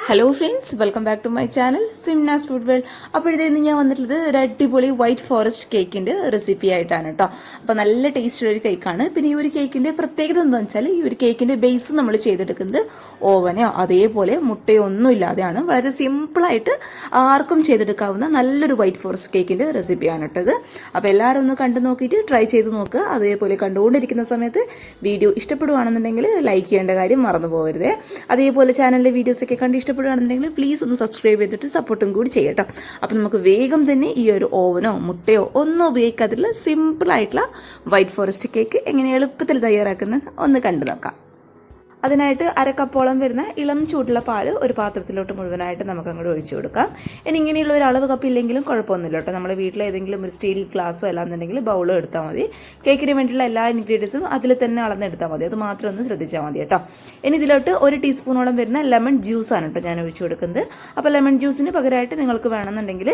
Hello friends, welcome back to my channel Simnas food world. അപ്പോഴത്തേന്ന് ഞാൻ വന്നിട്ടുള്ളത് ഒരു അടിപൊളി വൈറ്റ് ഫോറസ്റ്റ് കേക്കിൻ്റെ റെസിപ്പി ആയിട്ടാണ് കേട്ടോ. അപ്പോൾ നല്ല ടേസ്റ്റുള്ള ഒരു കേക്കാണ്. പിന്നെ ഈ ഒരു കേക്കിൻ്റെ പ്രത്യേകത എന്താണെന്ന് വെച്ചാൽ ഈ ഒരു കേക്കിൻ്റെ ബേസ് നമ്മൾ ചെയ്തെടുക്കുന്നത് ഓവനോ അതേപോലെ മുട്ടയോ ഒന്നും ഇല്ലാതെയാണ്. വളരെ സിമ്പിളായിട്ട് ആർക്കും ചെയ്തെടുക്കാവുന്ന നല്ലൊരു വൈറ്റ് ഫോറസ്റ്റ് കേക്കിൻ്റെ റെസിപ്പിയാണ് കേട്ടത്. അപ്പോൾ എല്ലാവരും ഒന്ന് കണ്ടു നോക്കിയിട്ട് ട്രൈ ചെയ്ത് നോക്കുക. അതേപോലെ കണ്ടുകൊണ്ടിരിക്കുന്ന സമയത്ത് വീഡിയോ ഇഷ്ടപ്പെടുകയാണെന്നുണ്ടെങ്കിൽ ലൈക്ക് ചെയ്യേണ്ട കാര്യം മറന്നു പോകരുത്. അതേപോലെ ചാനലിലെ വീഡിയോസൊക്കെ കണ്ട് ഇഷ്ടപ്പെടുകയാണെന്നുണ്ടെങ്കിൽ പ്ലീസ് ഒന്ന് സബ്സ്ക്രൈബ് ചെയ്തിട്ട് സപ്പോർട്ടും കൂടി ചെയ്യട്ടോ. അപ്പോൾ നമുക്ക് വേഗം തന്നെ ഈ ഒരു ഓവനോ മുട്ടയോ ഒന്നും ഉപയോഗിക്കാതില്ല സിമ്പിളായിട്ടുള്ള വൈറ്റ് ഫോറസ്റ്റ് കേക്ക് എങ്ങനെ എളുപ്പത്തിൽ തയ്യാറാക്കുന്നത് ഒന്ന് കണ്ടു നോക്കാം. അതിനായിട്ട് അരക്കപ്പോളം വരുന്ന ഇളം ചൂടുള്ള പാല് ഒരു പാത്രത്തിലോട്ട് മുഴുവനായിട്ട് നമുക്ക് അങ്ങോട്ട് ഒഴിച്ചു കൊടുക്കാം. ഇനി ഇങ്ങനെയുള്ള ഒരു അളവ് കപ്പ് ഇല്ലെങ്കിലും കുഴപ്പമൊന്നുമില്ല കേട്ടോ. നമ്മുടെ വീട്ടിൽ ഏതെങ്കിലും ഒരു സ്റ്റീൽ ഗ്ലാസ്സോ അല്ലാന്നുണ്ടെങ്കിൽ ബൗളോ എടുത്താൽ മതി. കേക്കിന് വേണ്ടിയുള്ള എല്ലാ ഇൻഗ്രീഡിയൻസും അതിൽ തന്നെ അളന്നെടുത്താൽ മതി. അത് മാത്രം ഒന്ന് ശ്രദ്ധിച്ചാൽ മതി കേട്ടോ. ഇനി ഇതിലോട്ട് 1 ടീസ്പൂണോളം വരുന്ന ലെമൺ ജ്യൂസാണ് കേട്ടോ ഞാൻ ഒഴിച്ചു കൊടുക്കുന്നത്. അപ്പോൾ ലെമൺ ജ്യൂസിന് പകരമായിട്ട് നിങ്ങൾക്ക് വേണമെന്നുണ്ടെങ്കിൽ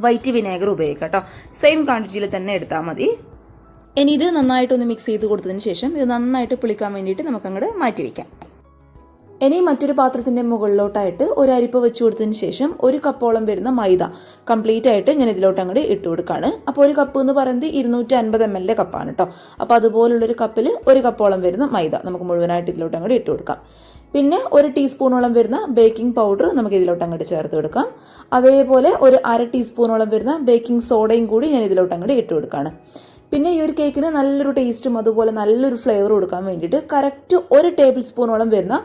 വൈറ്റ് വിനേഗർ ഉപയോഗിക്കാം കേട്ടോ. സെയിം ക്വാണ്ടിറ്റിയിൽ തന്നെ എടുത്താൽ മതി. ഇനി ഇത് നന്നായിട്ടൊന്ന് മിക്സ് ചെയ്ത് കൊടുത്തതിന് ശേഷം ഇത് നന്നായിട്ട് പുളിക്കാൻ വേണ്ടിയിട്ട് നമുക്കങ്ങോട്ട് മാറ്റി വയ്ക്കാം. ഇനി മറ്റൊരു പാത്രത്തിൻ്റെ മുകളിലോട്ടായിട്ട് ഒരു അരിപ്പ വെച്ച് കൊടുത്തതിന് ശേഷം 1 കപ്പോളം വരുന്ന മൈദ കംപ്ലീറ്റ് ആയിട്ട് ഞാൻ ഇതിലോട്ട് അങ്ങോട്ട് ഇട്ട് കൊടുക്കുകയാണ്. അപ്പോൾ 1 കപ്പ് എന്ന് പറയുന്നത് 250 ml കപ്പാണ് കേട്ടോ. അപ്പോൾ അതുപോലുള്ളൊരു കപ്പിൽ 1 കപ്പോളം വരുന്ന മൈദ നമുക്ക് മുഴുവനായിട്ട് ഇതിലോട്ട് അങ്ങോട്ട് ഇട്ട് കൊടുക്കാം. പിന്നെ 1 ടീസ്പൂണോളം വരുന്ന ബേക്കിംഗ് പൗഡർ നമുക്ക് ഇതിലോട്ട് അങ്ങോട്ട് ചേർത്ത് കൊടുക്കാം. അതേപോലെ ഒരു 1/2 ടീസ്പൂണോളം വരുന്ന ബേക്കിംഗ് സോഡയും കൂടി ഞാൻ ഇതിലോട്ട് അങ്ങോട്ട് ഇട്ട് കൊടുക്കുകയാണ്. പിന്നെ ഈ ഒരു കേക്കിന് നല്ലൊരു ടേസ്റ്റും അതുപോലെ നല്ലൊരു ഫ്ലേവർ കൊടുക്കാൻ വേണ്ടിയിട്ട് കറക്റ്റ് 1 ടേബിൾ സ്പൂണോളം വരുന്ന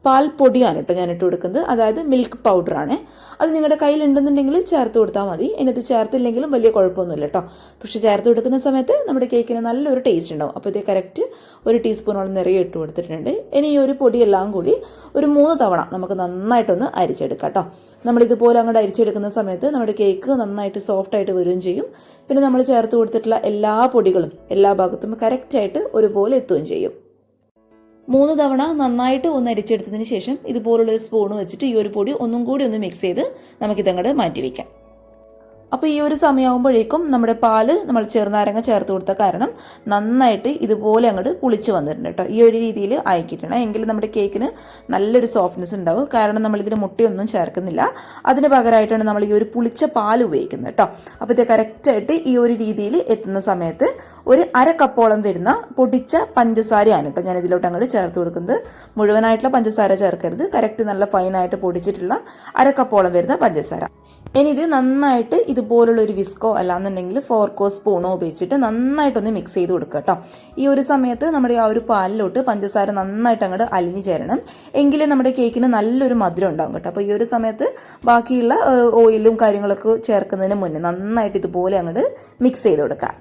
പാൽപ്പൊടിയാണ് കേട്ടോ ഞാൻ ഇട്ട് കൊടുക്കുന്നത്. അതായത് മിൽക്ക് പൗഡറാണ്. അത് നിങ്ങളുടെ കയ്യിലുണ്ടെന്നുണ്ടെങ്കിൽ ചേർത്ത് കൊടുത്താൽ മതി. ഇതിനകത്ത് ചേർത്തില്ലെങ്കിലും വലിയ കുഴപ്പമൊന്നുമില്ല കേട്ടോ. പക്ഷേ ചേർത്ത് കൊടുക്കുന്ന സമയത്ത് നമ്മുടെ കേക്കിന് നല്ലൊരു ടേസ്റ്റ് ഉണ്ടാവും. അപ്പോൾ ഇത് കറക്റ്റ് 1 ടീസ്പൂണോളം നിറയെ ഇട്ട് കൊടുത്തിട്ടുണ്ട്. ഇനി ഈ ഒരു പൊടിയെല്ലാം കൂടി ഒരു 3 തവണ നമുക്ക് നന്നായിട്ടൊന്ന് അരിച്ചെടുക്കാം കേട്ടോ. നമ്മളിതുപോലെ അങ്ങോട്ട് അരിച്ചെടുക്കുന്ന സമയത്ത് നമ്മുടെ കേക്ക് നന്നായിട്ട് സോഫ്റ്റായിട്ട് വരികയും ചെയ്യും. പിന്നെ നമ്മൾ ചേർത്ത് കൊടുത്തിട്ടുള്ള എല്ലാ പൊടികളും എല്ലാ ഭാഗത്തും കറക്റ്റായിട്ട് ഒരുപോലെ എത്തുകയും ചെയ്യും. 3 തവണ നന്നായിട്ട് ഒന്ന് അരിച്ചെടുത്തതിന് ശേഷം ഇതുപോലുള്ളൊരു സ്പൂണ് വെച്ചിട്ട് ഈ ഒരു പൊടി ഒന്നും കൂടി ഒന്ന് മിക്സ് ചെയ്ത് നമുക്കിതങ്ങോട്ട് മാറ്റി വയ്ക്കാം. അപ്പോൾ ഈ ഒരു സമയമാകുമ്പോഴേക്കും നമ്മുടെ പാല് നമ്മൾ ചെറുനാരങ്ങ ചേർത്ത് കൊടുത്ത കാരണം നന്നായിട്ട് ഇതുപോലെ അങ്ങോട്ട് പുളിച്ച് വന്നിട്ടുണ്ട് കേട്ടോ. ഈ ഒരു രീതിയിൽ ആയിക്കിട്ടണം. എങ്കിൽ നമ്മുടെ കേക്കിന് നല്ലൊരു സോഫ്റ്റ്നെസ് ഉണ്ടാവും. കാരണം നമ്മളിതിന് മുട്ടയൊന്നും ചേർക്കുന്നില്ല. അതിന് പകരമായിട്ടാണ് നമ്മൾ ഈ ഒരു പുളിച്ച പാൽ ഉപയോഗിക്കുന്നത് കേട്ടോ. അപ്പോൾ ഇത് കറക്റ്റായിട്ട് ഈ ഒരു രീതിയിൽ എത്തുന്ന സമയത്ത് ഒരു 1/2 കപ്പോളം വരുന്ന പൊടിച്ച പഞ്ചസാരയാണ് കേട്ടോ ഞാൻ ഇതിലോട്ട് അങ്ങോട്ട് ചേർത്ത് കൊടുക്കുന്നത്. മുഴുവനായിട്ടുള്ള പഞ്ചസാര ചേർക്കരുത്. കറക്റ്റ് നല്ല ഫൈനായിട്ട് പൊടിച്ചിട്ടുള്ള 1/2 കപ്പോളം വരുന്ന പഞ്ചസാര. ഇനി ഇത് നന്നായിട്ട് ഇതുപോലുള്ള ഒരു വിസ്കോ അല്ലാന്നുണ്ടെങ്കിൽ ഫോർക്കോ സ്പൂണോ ഉപയോഗിച്ചിട്ട് നന്നായിട്ടൊന്ന് മിക്സ് ചെയ്ത് കൊടുക്കുക കേട്ടോ. ഈ ഒരു സമയത്ത് നമ്മുടെ ആ ഒരു പാലിലോട്ട് പഞ്ചസാര നന്നായിട്ട് അങ്ങോട്ട് അലിഞ്ഞു ചേരണം. എങ്കിലേ നമ്മുടെ കേക്കിന് നല്ലൊരു മധുരം ഉണ്ടാകും കേട്ടോ. അപ്പോൾ ഈ ഒരു സമയത്ത് ബാക്കിയുള്ള ഓയിലും കാര്യങ്ങളൊക്കെ ചേർക്കുന്നതിന് മുന്നേ നന്നായിട്ട് ഇതുപോലെ അങ്ങോട്ട് മിക്സ് ചെയ്ത് കൊടുക്കുക.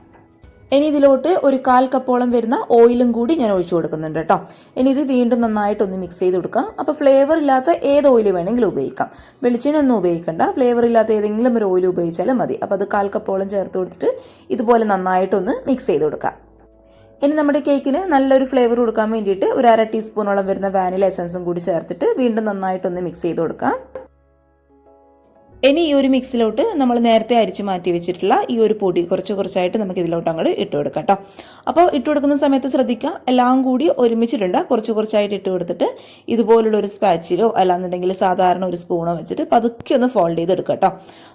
ഇനി ഇതിലോട്ട് ഒരു 1/4 കപ്പോളം വരുന്ന ഓയിലും കൂടി ഞാൻ ഒഴിച്ചു കൊടുക്കുന്നുണ്ട് കേട്ടോ. ഇനി ഇത് വീണ്ടും നന്നായിട്ടൊന്ന് മിക്സ് ചെയ്ത് കൊടുക്കാം. അപ്പോൾ ഫ്ലേവർ ഇല്ലാത്ത ഏത് ഓയിൽ വേണമെങ്കിലും ഉപയോഗിക്കാം. വെളിച്ചെണ്ണ ഒന്നും ഉപയോഗിക്കണ്ട. ഫ്ലേവർ ഇല്ലാത്ത ഏതെങ്കിലും ഒരു ഓയിൽ ഉപയോഗിച്ചാലും മതി. അപ്പോൾ അത് 1/4 കപ്പോളം ചേർത്ത് കൊടുത്തിട്ട് ഇതുപോലെ നന്നായിട്ടൊന്ന് മിക്സ് ചെയ്ത് കൊടുക്കാം. ഇനി നമ്മുടെ കേക്കിന് നല്ലൊരു ഫ്ലേവർ കൊടുക്കാൻ വേണ്ടിയിട്ട് ഒരു 1/2 ടീസ്പൂണോളം വരുന്ന വാനില എസൻസും കൂടി ചേർത്തിട്ട് വീണ്ടും നന്നായിട്ടൊന്ന് മിക്സ് ചെയ്ത് കൊടുക്കാം. ഇനി ഈ ഒരു മിക്സിലോട്ട് നമ്മൾ നേരത്തെ അരിച്ച് മാറ്റി വെച്ചിട്ടുള്ള ഈ ഒരു പൊടി കുറച്ചായിട്ട് നമുക്ക് ഇതിലോട്ട് അങ്ങോട്ട് ഇട്ട് കൊടുക്കാം കേട്ടോ. അപ്പോൾ ഇട്ട് കൊടുക്കുന്ന സമയത്ത് ശ്രദ്ധിക്കുക, എല്ലാം കൂടി ഒരുമിച്ചിട്ടുണ്ട്. കുറച്ചായിട്ട് ഇട്ട് കൊടുത്തിട്ട് ഇതുപോലുള്ള ഒരു സ്പാച്ചിലോ അല്ലാന്നുണ്ടെങ്കിൽ സാധാരണ ഒരു സ്പൂണോ വെച്ചിട്ട് പതുക്കെ ഒന്ന് ഫോൾഡ് ചെയ്തെടുക്കുക കേട്ടോ.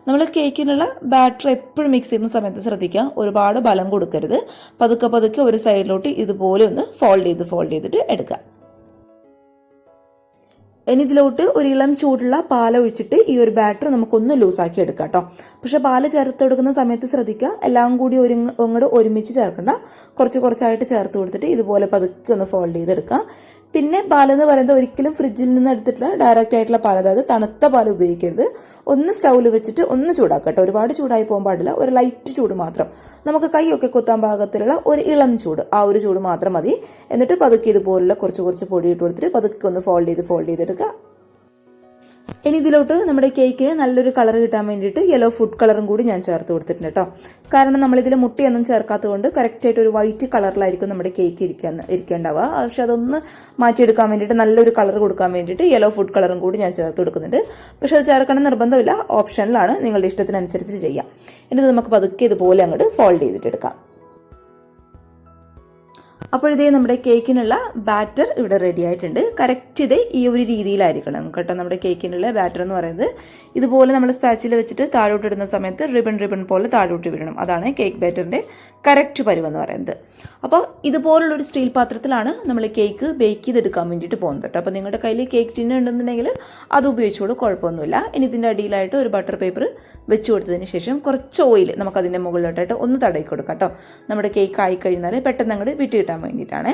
നമ്മൾ കേക്കിനുള്ള ബാറ്റർ എപ്പോഴും മിക്സ് ചെയ്യുന്ന സമയത്ത് ശ്രദ്ധിക്കുക, ഒരുപാട് ബലം കൊടുക്കരുത്. പതുക്കെ ഒരു സൈഡിലോട്ട് ഇതുപോലെ ഒന്ന് ഫോൾഡ് ചെയ്തിട്ട് എടുക്കുക. ഇനി ഇതിലോട്ട് ഒരു ഇളം ചൂടുള്ള പാലൊഴിച്ചിട്ട് ഈ ഒരു ബാറ്റർ നമുക്കൊന്ന് ലൂസാക്കി എടുക്കാം കേട്ടോ. പക്ഷേ പാല് ചേർത്ത് കൊടുക്കുന്ന സമയത്ത് ശ്രദ്ധിക്കുക, എല്ലാം കൂടി അങ്ങോട്ട് ഒരുമിച്ച് ചേർക്കണ്ട. കുറച്ചായിട്ട് ചേർത്ത് കൊടുത്തിട്ട് ഇതുപോലെ പതുക്കെ ഒന്ന് ഫോൾഡ് ചെയ്തെടുക്കുക. പിന്നെ പാലെന്ന് പറയുന്നത് ഒരിക്കലും ഫ്രിഡ്ജിൽ നിന്ന് എടുത്തിട്ടുള്ള ഡയറക്റ്റ് ആയിട്ടുള്ള പാൽ, അതായത് തണുത്ത പാൽ ഉപയോഗിക്കരുത്. ഒന്ന് സ്റ്റൗവിൽ വെച്ചിട്ട് ഒന്ന് ചൂടാക്കട്ടെ. ഒരുപാട് ചൂടായി പോകാൻ പാടില്ല. ഒരു ലൈറ്റ് ചൂട് മാത്രം, നമുക്ക് കൈയൊക്കെ കുത്താൻ പാകത്തിലുള്ള ഒരു ഇളം ചൂട്, ആ ഒരു ചൂട് മാത്രം മതി. എന്നിട്ട് പതുക്കെ ഇതുപോലുള്ള കുറച്ച് പൊടി ഇട്ട് കൊടുത്തിട്ട് പതുക്കെ ഒന്ന് ഫോൾഡ് ചെയ്തെടുക്കുക. ഇനി ഇതിലോട്ട് നമ്മുടെ കേക്കിന് നല്ലൊരു കളർ കിട്ടാൻ വേണ്ടിയിട്ട് യെല്ലോ ഫുഡ് കളറും കൂടി ഞാൻ ചേർത്ത് കൊടുത്തിട്ടുണ്ട് കേട്ടോ. കാരണം നമ്മളിതിൽ മുട്ടയൊന്നും ചേർക്കാത്തത് കൊണ്ട് കറക്റ്റായിട്ട് ഒരു വൈറ്റ് കളറിലായിരിക്കും നമ്മുടെ കേക്ക് ഇരിക്കേണ്ടാവുക. പക്ഷെ അതൊന്ന് മാറ്റിയെടുക്കാൻ വേണ്ടിയിട്ട് നല്ലൊരു കളർ കൊടുക്കാൻ വേണ്ടിയിട്ട് യെല്ലോ ഫുഡ് കളറും കൂടി ഞാൻ ചേർത്ത് കൊടുക്കുന്നുണ്ട്. പക്ഷെ അത് ചേർക്കണം നിർബന്ധമില്ല, ഓപ്ഷനിലാണ്, നിങ്ങളുടെ ഇഷ്ടത്തിനനുസരിച്ച് ചെയ്യാം. എന്നിട്ട് നമുക്ക് പതുക്കെ ഇതുപോലെ അങ്ങോട്ട് ഫോൾഡ് ചെയ്തിട്ടെടുക്കാം. അപ്പോൾ ഇതേ നമ്മുടെ കേക്കിനുള്ള ബാറ്റർ ഇവിടെ റെഡി ആയിട്ടുണ്ട്. കറക്റ്റ് ഇതേ ഈ ഒരു രീതിയിലായിരിക്കണം കേട്ടോ. നമ്മുടെ കേക്കിനുള്ള ബാറ്റർ എന്ന് പറയുന്നത് ഇതുപോലെ നമ്മൾ സ്പാച്ചിൽ വെച്ചിട്ട് താഴോട്ട് ഇടുന്ന സമയത്ത് റിബൺ പോലെ താഴോട്ട് വിടണം. അതാണ് കേക്ക് ബാറ്ററിൻ്റെ കറക്റ്റ് പരുവെന്ന് പറയുന്നത്. അപ്പോൾ ഇതുപോലുള്ളൊരു സ്റ്റീൽ പാത്രത്തിലാണ് നമ്മൾ കേക്ക് ബേക്ക് ചെയ്തെടുക്കാൻ വേണ്ടിയിട്ട് പോകുന്നത് കേട്ടോ. അപ്പോൾ നിങ്ങളുടെ കയ്യിൽ കേക്ക് ടിൻ ഉണ്ടെന്നുണ്ടെങ്കിൽ അത് ഉപയോഗിച്ചോളൂ, കുഴപ്പമൊന്നുമില്ല. ഇനി ഇതിൻ്റെ അടിയിലായിട്ട് ഒരു ബട്ടർ പേപ്പർ വെച്ച് കൊടുത്തതിന് ശേഷം കുറച്ച് ഓയിൽ നമുക്കതിൻ്റെ മുകളിലോട്ടായിട്ട് ഒന്ന് തടയി കൊടുക്കാം കേട്ടോ. നമ്മുടെ കേക്ക് ആയി കഴിഞ്ഞാൽ പെട്ടെന്ന് അങ്ങോട്ട് വിട്ട് കിട്ടാൻ വേണ്ടിയിട്ടാണ്.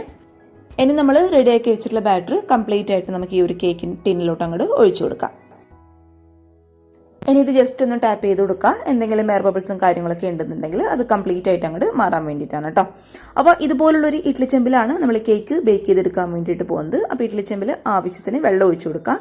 ഇനി നമ്മൾ റെഡിയാക്കി വെച്ചിട്ടുള്ള ബാറ്റർ കംപ്ലീറ്റ് ആയിട്ട് നമുക്ക് ഈ ഒരു കേക്കിൻ ടിന്നിലോട്ട് അങ്ങോട്ട് ഒഴിച്ചു കൊടുക്കാം. ഇനി ഇത് ജസ്റ്റ് ഒന്ന് ടാപ്പ് ചെയ്ത് കൊടുക്കുക. എന്തെങ്കിലും എയർ ബബിൾസും കാര്യങ്ങളൊക്കെ ഉണ്ടെന്നുണ്ടെങ്കിൽ അത് കംപ്ലീറ്റ് ആയിട്ട് അങ്ങോട്ട് മാറാൻ വേണ്ടിയിട്ടാണ് കേട്ടോ. അപ്പോൾ ഇതുപോലുള്ളൊരു ഇഡ്ഡലി ചെമ്പിലാണ് നമ്മൾ കേക്ക് ബേക്ക് ചെയ്തെടുക്കാൻ വേണ്ടിയിട്ട് പോകുന്നത്. അപ്പോൾ ഇഡ്ഡലി ചെമ്പിൽ ആവശ്യത്തിന് വെള്ളം ഒഴിച്ചു കൊടുക്കുക.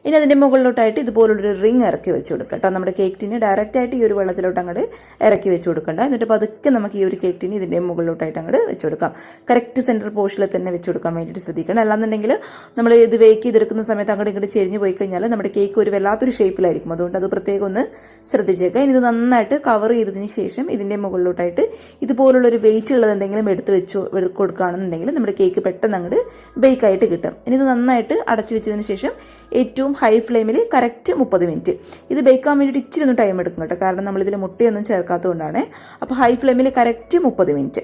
ഇനി അതിൻ്റെ മുകളിലോട്ടായിട്ട് ഇതുപോലുള്ളൊരു റിങ് ഇറക്കി വെച്ച് കൊടുക്കുക കേട്ടോ. നമ്മുടെ കേക്ക് ടിന് ഡയറക്റ്റ് ആയിട്ട് ഈ ഒരു വെള്ളത്തിലോട്ട് അങ്ങോട്ട് ഇറക്കി വെച്ച് കൊടുക്കണ്ട. എന്നിട്ട് പതുക്കെ നമുക്ക് ഈ ഒരു കേക്ക് ടിന് ഇതിൻ്റെ മുകളിലോട്ടായിട്ട് അങ്ങോട്ട് വെച്ച് കൊടുക്കാം. കറക്റ്റ് സെൻറ്റർ പോർഷനിൽ തന്നെ വെച്ച് കൊടുക്കാൻ വേണ്ടിയിട്ട് ശ്രദ്ധിക്കണം. അല്ലാന്നുണ്ടെങ്കിൽ നമ്മൾ ഇത് ബേക്ക് ചെയ്തെടുക്കുന്ന സമയത്ത് അങ്ങോട്ട് ഇങ്ങോട്ട് ചെരിഞ്ഞ് പോയി കഴിഞ്ഞാൽ നമ്മുടെ കേക്ക് ഒരു വല്ലാത്തൊരു ഷേപ്പിലായിരിക്കും. അതുകൊണ്ട് അത് പ്രത്യേകം ഒന്ന് ശ്രദ്ധിച്ചേക്കുക. ഇനി ഇത് നന്നായിട്ട് കവർ ചെയ്തതിന് ശേഷം ഇതിൻ്റെ മുകളിലോട്ടായിട്ട് ഇതുപോലുള്ളൊരു വെയിറ്റ് ഉള്ളത് എന്തെങ്കിലും എടുത്ത് കൊടുക്കുകയാണെന്നുണ്ടെങ്കിൽ നമ്മുടെ കേക്ക് പെട്ടെന്ന് അങ്ങോട്ട് ബേക്കായിട്ട് കിട്ടും. ഇനി ഇത് നന്നായിട്ട് അടച്ചു വെച്ചതിന് ശേഷം ഏറ്റവും ഹൈ ഫ്ലെയിമിൽ കറക്റ്റ് 30 മിനിറ്റ്. ഇത് ബേക്കാൻ വേണ്ടിയിട്ട് ഇച്ചിരി ഒന്ന് ടൈം എടുക്കും കേട്ടോ. കാരണം നമ്മളിതിൽ മുട്ടയൊന്നും ചേർക്കാത്തതുകൊണ്ടാണ്. അപ്പോൾ ഹൈ ഫ്ലെയിമിൽ കറക്റ്റ് 30 മിനിറ്റ്.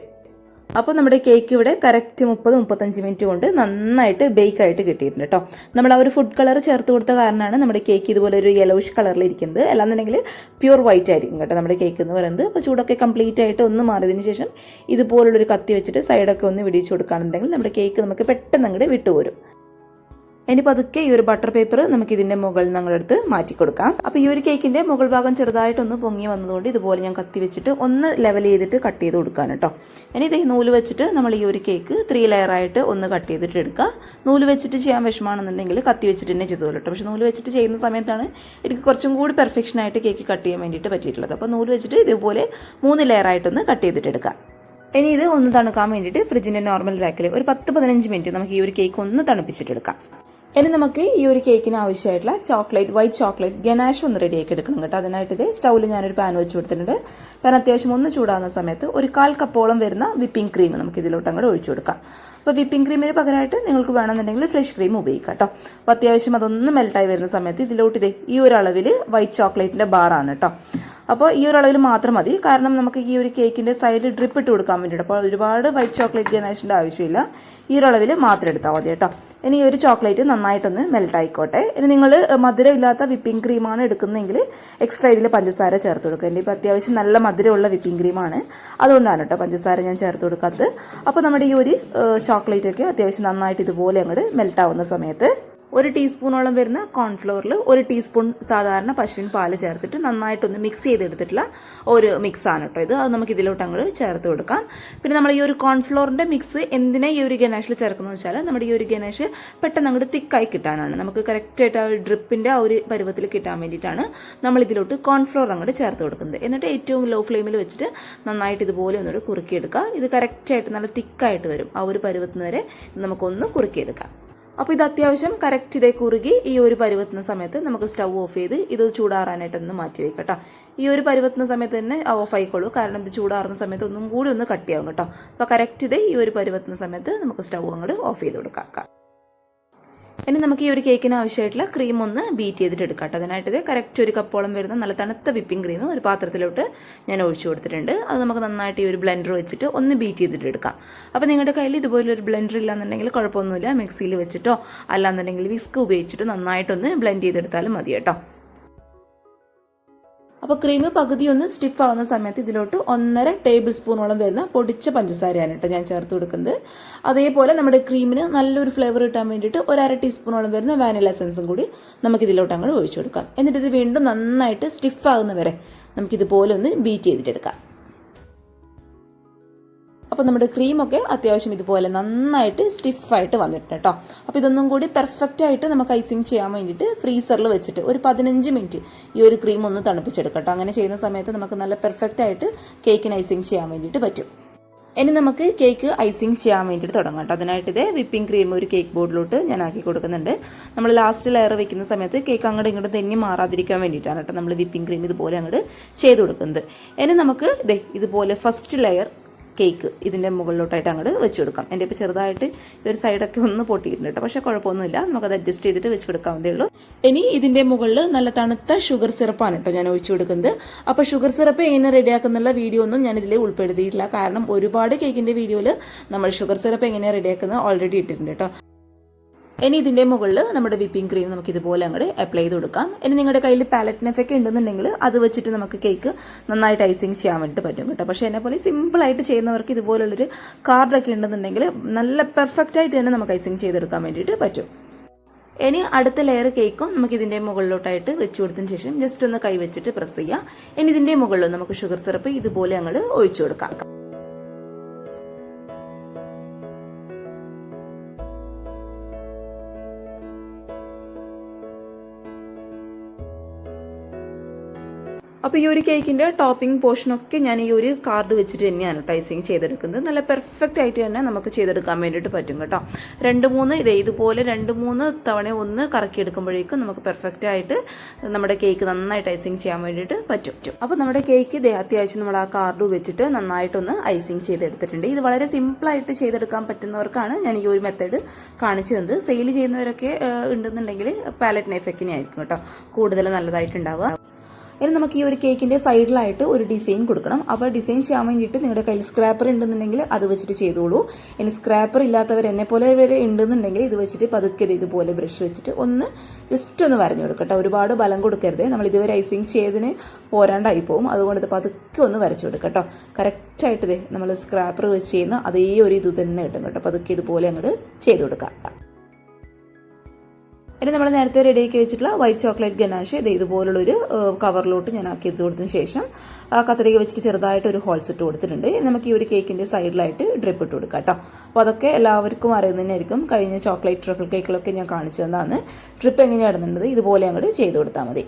അപ്പോൾ നമ്മുടെ കേക്ക് ഇവിടെ കറക്റ്റ് 30-35 മിനിറ്റ് കൊണ്ട് നന്നായിട്ട് ബേക്കായിട്ട് കിട്ടിയിട്ടുണ്ട് കേട്ടോ. നമ്മൾ ആ ഒരു ഫുഡ് കളർ ചേർത്ത് കൊടുത്ത കാരണമാണ് നമ്മുടെ കേക്ക് ഇതുപോലെ ഒരു യെലോയിഷ് കളറിൽ ഇരിക്കുന്നത്. അല്ലാന്നുണ്ടെങ്കിൽ പ്യൂർ വൈറ്റ് ആയിരിക്കും കേട്ടോ നമ്മുടെ കേക്ക് എന്ന് പറയുന്നത്. അപ്പോൾ ചൂടൊക്കെ കംപ്ലീറ്റ് ആയിട്ട് ഒന്ന് മാറിയതിന് ശേഷം ഇതുപോലുള്ളൊരു കത്തി വെച്ചിട്ട് സൈഡൊക്കെ ഒന്ന് വിടിയിച്ച് കൊടുക്കുകയാണെന്നുണ്ടെങ്കിൽ നമ്മുടെ കേക്ക് നമുക്ക് പെട്ടെന്ന് അങ്ങോട്ട് വിട്ടുപോരും. ഇനി പതുക്കെ ഈ ഒരു ബട്ടർ പേപ്പർ നമുക്ക് ഇതിൻ്റെ മുകളിൽ ഞങ്ങളെടുത്ത് മാറ്റി കൊടുക്കാം. അപ്പോൾ ഈ ഒരു കേക്കിൻ്റെ മുകൾ ഭാഗം ചെറുതായിട്ടൊന്ന് പൊങ്ങി വന്നതുകൊണ്ട് ഇതുപോലെ ഞാൻ കത്തി വെച്ചിട്ട് ഒന്ന് ലെവൽ ചെയ്തിട്ട് കട്ട് ചെയ്ത് കൊടുക്കാൻ കേട്ടോ. ഇനി ഇത് നൂല് വെച്ചിട്ട് നമ്മൾ ഈ ഒരു കേക്ക് 3 ലെയറായിട്ട് ഒന്ന് കട്ട് ചെയ്തിട്ട് എടുക്കുക. നൂല് വെച്ചിട്ട് ചെയ്യാൻ വിഷമാണെന്നുണ്ടെങ്കിൽ കത്തി വെച്ചിട്ട് തന്നെ ചെയ്തോളൂ കേട്ടോ. പക്ഷേ നൂല് വെച്ചിട്ട് ചെയ്യുന്ന സമയത്താണ് എനിക്ക് കുറച്ചും കൂടി പെർഫെക്ഷനായിട്ട് കേക്ക് കട്ട് ചെയ്യാൻ വേണ്ടിയിട്ട് പറ്റിയിട്ടുള്ളത്. അപ്പോൾ നൂല് വെച്ചിട്ട് ഇതുപോലെ 3 ലെയറായിട്ടൊന്ന് കട്ട് ചെയ്തിട്ട് എടുക്കുക. ഇനി ഇത് ഒന്ന് തണുക്കാൻ വേണ്ടിയിട്ട് ഫ്രിഡ്ജിൻ്റെ നോർമൽ റാക്കിൽ ഒരു 10-15 മിനിറ്റ് നമുക്ക് ഈ ഒരു കേക്ക് ഒന്ന് തണുപ്പിച്ചിട്ടെടുക്കാം. ഇനി നമുക്ക് ഈ ഒരു കേക്കിന് ആവശ്യമായിട്ടുള്ള വൈറ്റ് ചോക്ലേറ്റ് ഗനാഷ് ഒന്ന് റെഡിയാക്കി എടുക്കണം കേട്ടോ. അതിനായിട്ട് ഇത് സ്റ്റൗവിൽ ഞാനൊരു പാൻ വെച്ച് കൊടുത്തിട്ടുണ്ട്. പാൻ അത്യാവശ്യം ഒന്ന് ചൂടാകുന്ന സമയത്ത് ഒരു 1/4 കപ്പോളം വരുന്ന വിപ്പിംഗ് ക്രീം നമുക്ക് ഇതിലോട്ട് അങ്ങോട്ട് ഒഴിച്ചു കൊടുക്കാം. അപ്പോൾ വിപ്പിംഗ് ക്രീമിന് പകരമായിട്ട് നിങ്ങൾക്ക് വേണമെന്നുണ്ടെങ്കിൽ ഫ്രഷ് ക്രീം ഉപയോഗിക്കാം കേട്ടോ. അപ്പോൾ അത്യാവശ്യം അതൊന്ന് മെൽറ്റായി വരുന്ന സമയത്ത് ഇതിലോട്ട് ഈ ഒരു അളവിൽ വൈറ്റ് ചോക്ലേറ്റിൻ്റെ ബാറാണ് കേട്ടോ. അപ്പോൾ ഈ ഒരു അളവിൽ മാത്രം മതി. കാരണം നമുക്ക് ഈ ഒരു കേക്കിൻ്റെ സൈഡിൽ ഡ്രിപ്പ് ഇട്ട് കൊടുക്കാൻ വേണ്ടിയിട്ട്. അപ്പോൾ ഒരുപാട് വൈറ്റ് ചോക്ലേറ്റ് ഗനാഷിൻ്റെ ആവശ്യമില്ല. ഈ ഒരു അളവിൽ മാത്രം എടുത്താൽ മതി കേട്ടോ. ഇനി ഈ ഒരു ചോക്ലേറ്റ് നന്നായിട്ടൊന്ന് മെൽറ്റ് ആയിക്കോട്ടെ. ഇനി നിങ്ങൾ മധുരം ഇല്ലാത്ത വിപ്പിംഗ് ക്രീമാണ് എടുക്കുന്നതെങ്കിൽ എക്സ്ട്രാ ഇതിൽ പഞ്ചസാര ചേർത്ത് കൊടുക്കുക. എൻ്റെ ഇപ്പോൾ അത്യാവശ്യം നല്ല മധുരമുള്ള വിപ്പിംഗ് ക്രീമാണ്, അതുകൊണ്ടാണ് കേട്ടോ പഞ്ചസാര ഞാൻ ചേർത്ത് കൊടുക്കാത്തത്. അപ്പോൾ നമ്മുടെ ഈ ഒരു ചോക്ലേറ്റൊക്കെ അത്യാവശ്യം നന്നായിട്ട് ഇതുപോലെ അങ്ങോട്ട് മെൽറ്റ് ആവുന്ന സമയത്ത് 1 ടീസ്പൂണോളം വരുന്ന കോൺഫ്ലോറിൽ 1 ടീസ്പൂൺ സാധാരണ പശുവിൻ പാല് ചേർത്തിട്ട് നന്നായിട്ടൊന്ന് മിക്സ് ചെയ്തെടുത്തിട്ടുള്ള ഒരു മിക്സാണ് കേട്ടോ ഇത്. അത് നമുക്ക് ഇതിലോട്ട് അങ്ങോട്ട് ചേർത്ത് കൊടുക്കാം. പിന്നെ നമ്മൾ ഈ ഒരു കോൺഫ്ലോറിൻ്റെ മിക്സ് എന്തിനാ ഈ ഒരു ഗനാഷിൽ ചേർക്കുന്നത് വെച്ചാൽ നമ്മുടെ ഈ ഒരു ഗനാഷ് പെട്ടെന്ന് അങ്ങോട്ട് തിക്കായി കിട്ടാനാണ്. നമുക്ക് കറക്റ്റായിട്ട് ആ ഒരു ഡ്രിപ്പിൻ്റെ ആ ഒരു പരുവത്തിൽ കിട്ടാൻ വേണ്ടിയിട്ടാണ് നമ്മൾ ഇതിലോട്ട് കോൺഫ്ലോർ അങ്ങോട്ട് ചേർത്ത് കൊടുക്കുന്നത്. എന്നിട്ട് ഏറ്റവും ലോ ഫ്ലെയിമിൽ വെച്ചിട്ട് നന്നായിട്ട് ഇതുപോലെ ഒന്നുകൂടി കുറുക്കിയെടുക്കുക. ഇത് കറക്റ്റായിട്ട് നല്ല തിക്കായിട്ട് വരും. ആ ഒരു പരുവത്തിന് വരെ നമുക്കൊന്ന് കുറുക്കിയെടുക്കാം. അപ്പോൾ ഇത് അത്യാവശ്യം കറക്റ്റ് ഇതേ കുറുകി ഈ ഒരു പരുവത്തുന്ന സമയത്ത് നമുക്ക് സ്റ്റൗ ഓഫ് ചെയ്ത് ഇത് ചൂടാറാനായിട്ടൊന്ന് മാറ്റി വയ്ക്കാം കേട്ടോ. ഈ ഒരു പരുവത്തുന്ന സമയത്ത് തന്നെ ഓഫ് ആയിക്കോളൂ. കാരണം ഇത് ചൂടാറുന്ന സമയത്ത് ഒന്നും കൂടി ഒന്ന് കട്ടിയാവും കേട്ടോ. അപ്പോൾ കറക്റ്റ് ഇതേ ഈ ഒരു പരുവത്തുന്ന സമയത്ത് നമുക്ക് സ്റ്റൗ അങ്ങോട്ട് ഓഫ് ചെയ്ത് കൊടുക്കാം. ഇനി നമുക്ക് ഈ ഒരു കേക്കിന് ആവശ്യമായിട്ടുള്ള ക്രീം ഒന്ന് ബീറ്റ് ചെയ്തിട്ട് എടുക്കാം കേട്ടോ. അതിനായിട്ട് ഇത് കറക്റ്റ് 1 കപ്പോളം വരുന്ന നല്ല തണുത്ത വിപ്പിംഗ് ക്രീം ഒരു പാത്രത്തിലോട്ട് ഞാൻ ഒഴിച്ചു കൊടുത്തിട്ടുണ്ട്. അത് നമുക്ക് നന്നായിട്ട് ഈ ഒരു ബ്ലെൻഡർ വെച്ചിട്ട് ഒന്ന് ബീറ്റ് ചെയ്തിട്ട് എടുക്കാം. അപ്പോൾ നിങ്ങളുടെ കയ്യിൽ ഇതുപോലൊരു ബ്ലെൻഡർ ഇല്ലാന്നുണ്ടെങ്കിൽ കുഴപ്പമൊന്നുമില്ല, മിക്സിയിൽ വെച്ചിട്ടോ അല്ലാന്നുണ്ടെങ്കിൽ വിസ്ക് ഉപയോഗിച്ചിട്ട് നന്നായിട്ടൊന്ന് ബ്ലെൻഡ് ചെയ്തെടുത്താലും മതി കേട്ടോ. അപ്പോൾ ക്രീം പകുതി ഒന്ന് സ്റ്റിഫ് ആവുന്ന സമയത്ത് ഇതിലോട്ട് 1.5 ടേബിൾ സ്പൂണോളം വരുന്ന പൊടിച്ച പഞ്ചസാരയാണ് കേട്ടോ ഞാൻ ചേർത്ത് കൊടുക്കുന്നത്. അതേപോലെ നമ്മുടെ ക്രീമിന് നല്ലൊരു ഫ്ലേവർ കിട്ടാൻ വേണ്ടിയിട്ട് 1/2 ടീസ്പൂണോളം വരുന്ന വാനില എസൻസും കൂടി നമുക്കിതിലോട്ട് അങ്ങോട്ട് ഒഴിച്ചു കൊടുക്കാം. എന്നിട്ട് ഇത് വീണ്ടും നന്നായിട്ട് സ്റ്റിഫ് ആകുന്ന വരെ നമുക്കിതുപോലെ ഒന്ന് ബീറ്റ് ചെയ്തിട്ടെടുക്കാം. അപ്പോൾ നമ്മുടെ ക്രീമൊക്കെ അത്യാവശ്യം ഇതുപോലെ നന്നായിട്ട് സ്റ്റിഫായിട്ട് വന്നിട്ടുണ്ട് കേട്ടോ. അപ്പോൾ ഇതൊന്നും കൂടി പെർഫെക്റ്റ് ആയിട്ട് നമുക്ക് ഐസിങ് ചെയ്യാൻ വേണ്ടിയിട്ട് ഫ്രീസറിൽ വെച്ചിട്ട് ഒരു 15 മിനിറ്റ് ഈ ഒരു ക്രീം ഒന്ന് തണുപ്പിച്ചെടുക്കാം കേട്ടോ. അങ്ങനെ ചെയ്യുന്ന സമയത്ത് നമുക്ക് നല്ല പെർഫെക്റ്റ് ആയിട്ട് കേക്കിന് ഐസിങ് ചെയ്യാൻ വേണ്ടിയിട്ട് പറ്റും. ഇനി നമുക്ക് കേക്ക് ഐസിങ് ചെയ്യാൻ വേണ്ടിയിട്ട് തുടങ്ങാം കേട്ടോ. അതിനായിട്ട് ഇത് വിപ്പിംഗ് ക്രീം ഒരു കേക്ക് ബോർഡിലോട്ട് ഞാൻ ആക്കി കൊടുക്കുന്നുണ്ട്. നമ്മൾ ലാസ്റ്റ് ലെയർ വെക്കുന്ന സമയത്ത് കേക്ക് അങ്ങോട്ട് ഇങ്ങോട്ട് തെന്നി മാറാതിരിക്കാൻ വേണ്ടിയിട്ടാണ് കേട്ടോ നമ്മൾ വിപ്പിംഗ് ക്രീം ഇതുപോലെ അങ്ങോട്ട് ചെയ്ത് കൊടുക്കുന്നത്. ഇനി നമുക്ക് ഇതുപോലെ ഫസ്റ്റ് ലെയർ കേക്ക് ഇതിൻ്റെ മുകളിലോട്ടായിട്ട് അങ്ങോട്ട് വെച്ച് കൊടുക്കാം. എൻ്റെ ഇപ്പോൾ ചെറുതായിട്ട് ഇതൊരു സൈഡൊക്കെ ഒന്ന് പൊട്ടിയിട്ടുണ്ട് കേട്ടോ, പക്ഷേ കുഴപ്പമൊന്നുമില്ല, നമുക്കത് അഡ്ജസ്റ്റ് ചെയ്തിട്ട് വെച്ച് കൊടുക്കാവുന്നതേ ഉള്ളൂ. ഇനി ഇതിൻ്റെ മുകളിൽ നല്ല തണുത്ത ഷുഗർ സിറപ്പാണ് കേട്ടോ ഞാൻ ഒഴിച്ചു കൊടുക്കുന്നത്. അപ്പോൾ ഷുഗർ സിറപ്പ് എങ്ങനെ റെഡിയാക്കുന്നുള്ള വീഡിയോ ഒന്നും ഞാനിതിൽ ഉൾപ്പെടുത്തിയിട്ടില്ല, കാരണം ഒരുപാട് കേക്കിൻ്റെ വീഡിയോയിൽ നമ്മൾ ഷുഗർ സിറപ്പ് എങ്ങനെയാണ് റെഡിയാക്കുന്നത് ഓൾറെഡി ഇട്ടിട്ടുണ്ട് കേട്ടോ. ഇനി ഇതിൻ്റെ മുകളിൽ നമ്മുടെ വിപ്പിംഗ് ക്രീം നമുക്ക് ഇതുപോലെ അങ്ങോട്ട് അപ്ലൈ ചെയ്ത് കൊടുക്കാം. ഇനി നിങ്ങളുടെ കയ്യിൽ പാലറ്റ് നഫൊക്കെ ഉണ്ടെന്നുണ്ടെങ്കിൽ അത് വെച്ചിട്ട് നമുക്ക് കേക്ക് നന്നായിട്ട് ഐസിങ് ചെയ്യാൻ വേണ്ടിയിട്ട് പറ്റും കേട്ടോ. പക്ഷേ എന്നെപ്പോലെ സിമ്പിളായിട്ട് ചെയ്യുന്നവർക്ക് ഇതുപോലുള്ളൊരു കാർഡൊക്കെ ഉണ്ടെന്നുണ്ടെങ്കിൽ നല്ല പെർഫെക്റ്റ് ആയിട്ട് തന്നെ നമുക്ക് ഐസിങ് ചെയ്തെടുക്കാൻ വേണ്ടിയിട്ട് പറ്റും. ഇനി അടുത്ത ലെയർ കേക്കും നമുക്ക് ഇതിൻ്റെ മുകളിലോട്ടായിട്ട് വെച്ച് കൊടുത്തതിന് ശേഷം ജസ്റ്റ് ഒന്ന് കൈ വെച്ചിട്ട് പ്രസ് ചെയ്യാം. ഇനി ഇതിൻ്റെ മുകളിൽ നമുക്ക് ഷുഗർ സിറപ്പ് ഇതുപോലെ അങ്ങോട്ട് ഒഴിച്ചു കൊടുക്കാം. അപ്പോൾ ഈ ഒരു കേക്കിൻ്റെ ടോപ്പിംഗ് പോർഷനൊക്കെ ഞാൻ ഈ ഒരു കാർഡ് വെച്ചിട്ട് തന്നെയാണ് ഐസിങ് ചെയ്തെടുക്കുന്നത്. നല്ല പെർഫെക്റ്റ് ആയിട്ട് തന്നെ നമുക്ക് ചെയ്തെടുക്കാൻ വേണ്ടിയിട്ട് പറ്റും കേട്ടോ. ഇതുപോലെ 2-3 തവണ ഒന്ന് കറക്കിയെടുക്കുമ്പോഴേക്കും നമുക്ക് പെർഫെക്റ്റ് ആയിട്ട് നമ്മുടെ കേക്ക് നന്നായിട്ട് ഐസിങ് ചെയ്യാൻ വേണ്ടിയിട്ട് പറ്റും. അപ്പോൾ നമ്മുടെ കേക്ക് അത്യാവശ്യം നമ്മൾ ആ കാർഡ് വെച്ചിട്ട് നന്നായിട്ടൊന്ന് ഐസിങ് ചെയ്തെടുത്തിട്ടുണ്ട്. ഇത് വളരെ സിമ്പിളായിട്ട് ചെയ്തെടുക്കാൻ പറ്റുന്നവർക്കാണ് ഞാൻ ഈ ഒരു മെത്തേഡ് കാണിച്ചു തന്നത്. സെയിൽ ചെയ്യുന്നവരൊക്കെ ഉണ്ടെന്നുണ്ടെങ്കിൽ പാലറ്റ് നൈഫൊക്കെ ആയിരിക്കും കേട്ടോ കൂടുതൽ നല്ലതായിട്ടുണ്ടാവുക. ഇനി നമുക്ക് ഈ ഒരു കേക്കിൻ്റെ സൈഡിലായിട്ട് ഒരു ഡിസൈൻ കൊടുക്കണം. അപ്പോൾ ഡിസൈൻ ചെയ്യാൻ വേണ്ടിയിട്ട് നിങ്ങളുടെ കയ്യിൽ സ്ക്രാപ്പർ ഉണ്ടെന്നുണ്ടെങ്കിൽ അത് വെച്ചിട്ട് ചെയ്തോളൂ. ഇനി സ്ക്രാപ്പർ ഇല്ലാത്തവർ എന്നെ പോലെ വരെ ഉണ്ടെന്നുണ്ടെങ്കിൽ ഇത് വെച്ചിട്ട് പതുക്കെ ഇതുപോലെ ബ്രഷ് വെച്ചിട്ട് ജസ്റ്റ് ഒന്ന് വരഞ്ഞു കൊടുക്കട്ടെ. ഒരുപാട് ബലം കൊടുക്കരുത്, നമ്മൾ ഇതുവരെ ഐസിങ് ചെയ്തതിന് പോരാണ്ടായി പോകും. അതുകൊണ്ട് ഇത് പതുക്കെ ഒന്ന് വരച്ചു കൊടുക്കാം കേട്ടോ. കറക്റ്റായിട്ട് നമ്മൾ സ്ക്രാപ്പർ വെച്ച് ചെയ്യുന്ന അതേ ഒരു ഇത് തന്നെ കിട്ടും കേട്ടോ. പതുക്കെ ഇതുപോലെ അങ്ങോട്ട് ചെയ്ത് കൊടുക്കാം. ഇനി നമ്മൾ നേരത്തെ റെഡിയാക്കി വെച്ചിട്ടുള്ള വൈറ്റ് ചോക്ലേറ്റ് ഗനാഷ് ഇതുപോലുള്ളൊരു കവറിലോട്ട് ഞാൻ ആക്കി ഇട്ട് കൊടുത്തതിന് ശേഷം കത്രിക വെച്ചിട്ട് ചെറുതായിട്ട് ഒരു ഹോൾസ് ഇട്ട് കൊടുത്തിട്ടുണ്ട്. നമുക്ക് ഈ ഒരു കേക്കിൻ്റെ സൈഡിലായിട്ട് ഡ്രിപ്പ് ഇട്ട് കൊടുക്കാം കേട്ടോ. അപ്പോൾ അതൊക്കെ എല്ലാവർക്കും അറിയുന്നതിനായിരിക്കും. കഴിഞ്ഞ ചോക്ലേറ്റ് ട്രഫിൾ കേക്കിലൊക്കെ ഞാൻ കാണിച്ചു തന്നതാണ്. ഡ്രിപ്പ് എങ്ങനെയാണ് ഇടുന്നത് ഇതുപോലെ അങ്ങോട്ട് ചെയ്ത് കൊടുത്താൽ മതി.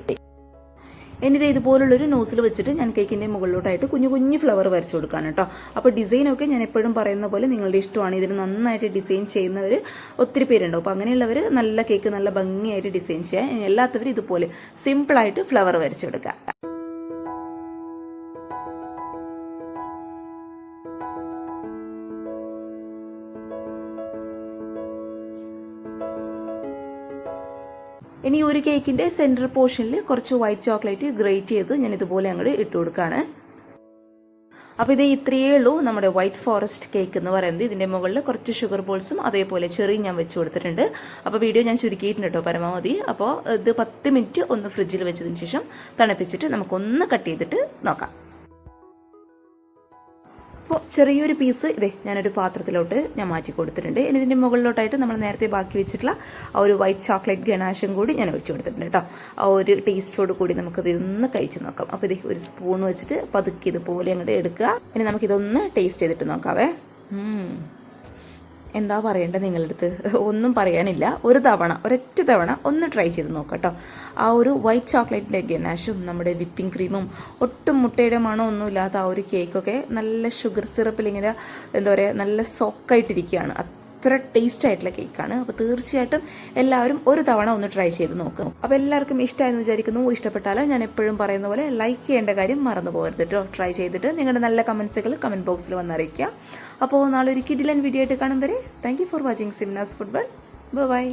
ഇനി ഇതുപോലുള്ളൊരു നോസിൽ വെച്ചിട്ട് ഞാൻ കേക്കിൻ്റെ മുകളിലോട്ടായിട്ട് കുഞ്ഞു ഫ്ലവർ വരച്ചു കൊടുക്കാൻ കേട്ടോ. അപ്പോൾ ഡിസൈനൊക്കെ ഞാൻ എപ്പോഴും പറയുന്ന പോലെ നിങ്ങളുടെ ഇഷ്ടമാണ്. ഇതിന് നന്നായിട്ട് ഡിസൈൻ ചെയ്യുന്നവർ ഒത്തിരി പേരുണ്ടാവും. അപ്പോൾ അങ്ങനെയുള്ളവർ നല്ല കേക്ക് നല്ല ഭംഗിയായിട്ട് ഡിസൈൻ ചെയ്യാൻ, എല്ലാത്തവരും ഇതുപോലെ സിമ്പിളായിട്ട് ഫ്ലവർ വരച്ചു കൊടുക്കുക. ഇനി ഒരു കേക്കിൻ്റെ സെൻറ്റർ പോർഷനിൽ കുറച്ച് വൈറ്റ് ചോക്ലേറ്റ് ഗ്രേറ്റ് ചെയ്ത് ഞാൻ ഇതുപോലെ അങ്ങോട്ട് ഇട്ട് കൊടുക്കുകയാണ്. അപ്പോൾ ഇത് ഇത്രയേ ഉള്ളൂ നമ്മുടെ വൈറ്റ് ഫോറസ്റ്റ് കേക്ക് എന്ന് പറയുന്നത്. ഇതിൻ്റെ മുകളിൽ കുറച്ച് ഷുഗർ ബോൾസും അതേപോലെ ചെറിയും ഞാൻ വെച്ച് കൊടുത്തിട്ടുണ്ട്. അപ്പോൾ വീഡിയോ ഞാൻ ചുരുക്കിയിട്ടുണ്ട് കേട്ടോ പരമാവധി. അപ്പോൾ ഇത് 10 മിനിറ്റ് ഒന്ന് ഫ്രിഡ്ജിൽ വെച്ചതിന് ശേഷം തണുപ്പിച്ചിട്ട് നമുക്കൊന്ന് കട്ട് ചെയ്തിട്ട് നോക്കാം. അപ്പോൾ ചെറിയൊരു പീസ് ഞാനൊരു പാത്രത്തിലോട്ട് ഞാൻ മാറ്റി കൊടുത്തിട്ടുണ്ട്. ഇനി ഇതിൻ്റെ മുകളിലോട്ടായിട്ട് നമ്മൾ നേരത്തെ ബാക്കി വെച്ചിട്ടുള്ള ആ ഒരു വൈറ്റ് ചോക്ലേറ്റ് ഗനാഷും കൂടി ഞാൻ ഒഴിച്ചു കൊടുത്തിട്ടുണ്ട് കേട്ടോ. ആ ഒരു ടേസ്റ്റോട് കൂടി നമുക്കത് ഇതൊന്ന് കഴിച്ച് നോക്കാം. അപ്പോൾ ഒരു സ്പൂൺ വെച്ചിട്ട് പതുക്കെ ഇതുപോലെ അങ്ങോട്ട് എടുക്കുക. ഇനി നമുക്കിതൊന്ന് ടേസ്റ്റ് ചെയ്തിട്ട് നോക്കാവേ. എന്താ പറയേണ്ടത് നിങ്ങളുടെ അടുത്ത്? ഒന്നും പറയാനില്ല. ഒരൊറ്റ തവണ ഒന്ന് ട്രൈ ചെയ്ത് നോക്കാം കേട്ടോ. ആ ഒരു വൈറ്റ് ചോക്ലേറ്റിൻ്റെ ഗനാഷും നമ്മുടെ വിപ്പിംഗ് ക്രീമും ഒട്ടും മുട്ടയുടെ മണോ ഒന്നുമില്ലാത്ത ആ ഒരു കേക്കൊക്കെ നല്ല ഷുഗർ സിറപ്പിൽ ഇങ്ങനെ നല്ല സോക്കായിട്ടിരിക്കുകയാണ്. അത്ര ടേസ്റ്റ് ആയിട്ടുള്ള കേക്കാണ്. അപ്പോൾ തീർച്ചയായിട്ടും എല്ലാവരും ഒരു തവണ ഒന്ന് ട്രൈ ചെയ്ത് നോക്കും. അപ്പോൾ എല്ലാവർക്കും ഇഷ്ടമായെന്ന് വിചാരിക്കുന്നു. ഇഷ്ടപ്പെട്ടാലോ ഞാൻ എപ്പോഴും പറയുന്ന പോലെ ലൈക്ക് ചെയ്യേണ്ട കാര്യം മറന്നു പോകരുത് കേട്ടോ. ട്രൈ ചെയ്തിട്ട് നിങ്ങളുടെ നല്ല കമൻസുകൾ കമൻറ്റ് ബോക്സിൽ വന്നറിയിക്കുക. അപ്പോൾ നാളെ ഒരു കിഡിലൻ വീഡിയോ ആയിട്ട് കാണും വരെ thank you for watching Simna's food world. By.